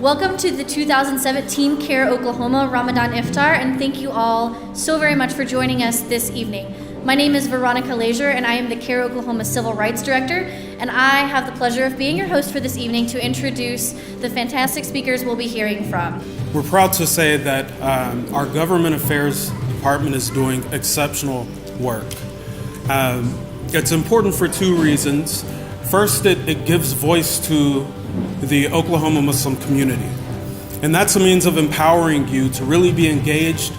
Welcome to the 2017 CAIR Oklahoma Ramadan Iftar, and thank you all so very much for joining us this evening. My name is VERONICA, LAIZURE, and I am the CAIR Oklahoma Civil Rights Director, and I have the pleasure of being your host for this evening to introduce the fantastic speakers we'll be hearing from. We're proud to say that our Government Affairs Department is doing exceptional work. It's important for two reasons. First, it gives voice to the Oklahoma Muslim community. And that's a means of empowering you to really be engaged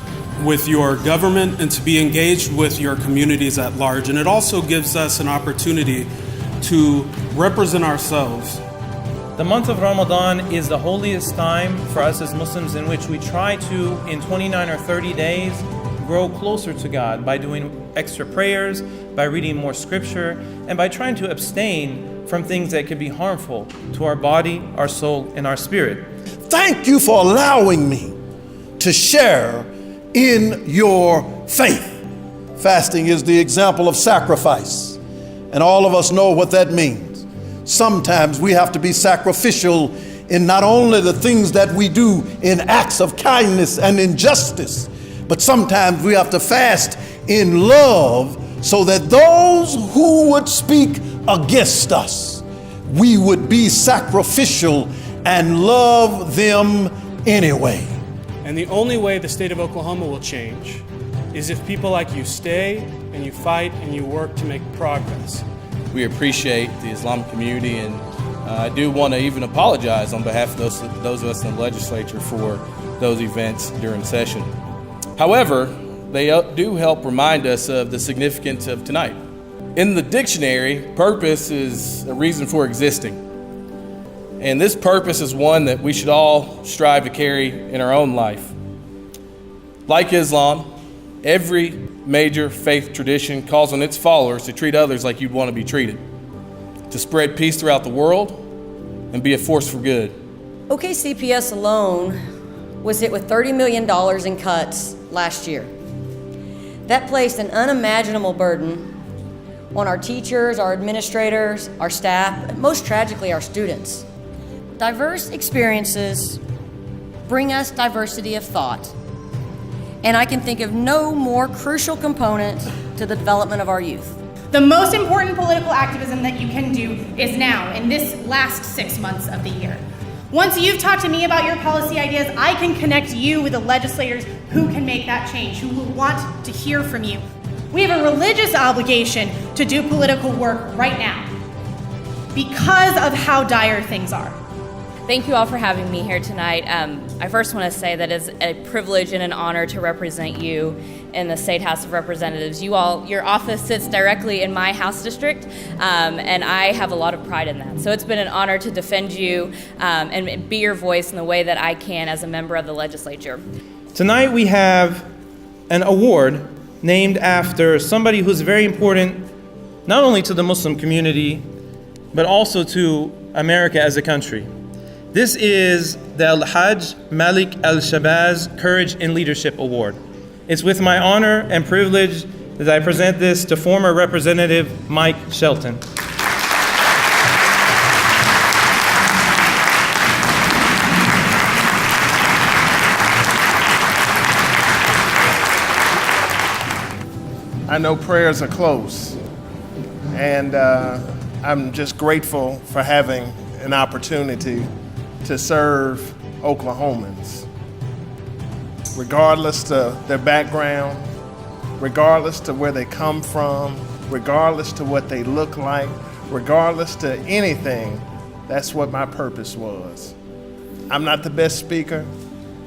with your government and to be engaged with your communities at large. And it also gives us an opportunity to represent ourselves. The month of Ramadan is the holiest time for us as Muslims, in which we try to, in 29 or 30 days, grow closer to God by doing extra prayers, by reading more scripture, and by trying to abstain from things that could be harmful to our body, our soul, and our spirit. Thank you for allowing me to share in your faith. Fasting is the example of sacrifice, and all of us know what that means. Sometimes we have to be sacrificial in not only the things that we do in acts of kindness and injustice, but sometimes we have to fast in love so that those who would speak against us, we would be sacrificial and love them anyway. And the only way the state of Oklahoma will change is if people like you stay and you fight and you work to make progress. We appreciate the Islamic community, and I do want to even apologize on behalf of those of us in the legislature for those events during session. However, they do help remind us of the significance of tonight. In the dictionary, purpose is a reason for existing. And this purpose is one that we should all strive to carry in our own life. Like Islam, every major faith tradition calls on its followers to treat others like you'd want to be treated, to spread peace throughout the world and be a force for good. OKCPS alone was hit with $30 million in cuts last year. That placed an unimaginable burden on our teachers, our administrators, our staff, and most tragically, our students. Diverse experiences bring us diversity of thought, and I can think of no more crucial component to the development of our youth. The most important political activism that you can do is now, in this last 6 months of the year. Once you've talked to me about your policy ideas, I can connect you with the legislators who can make that change, who will want to hear from you. We have a religious obligation to do political work right now because of how dire things are. Thank you all for having me here tonight. I first want to say that it's a privilege and an honor to represent you in the State House of Representatives. Your office sits directly in my House district, and I have a lot of pride in that. So it's been an honor to defend you and be your voice in the way that I can as a member of the legislature. Tonight we have an award named after somebody who's very important not only to the Muslim community, but also to America as a country. This is the Al-Hajj Malik Al-Shabazz Courage in Leadership Award. It's with my honor and privilege that I present this to former Representative Mike Shelton. I know prayers are close, and I'm just grateful for having an opportunity to serve Oklahomans, regardless to their background, regardless to where they come from, regardless to what they look like, regardless to anything. That's what my purpose was. I'm not the best speaker,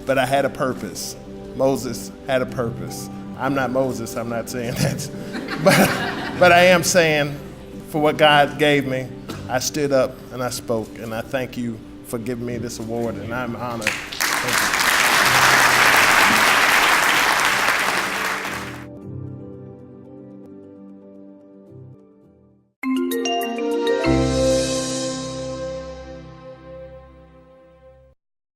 but I had a purpose. Moses had a purpose. I'm not Moses, I'm not saying that. But I am saying, for what God gave me, I stood up and I spoke, and I thank you for giving me this award, and I'm honored. Thank you.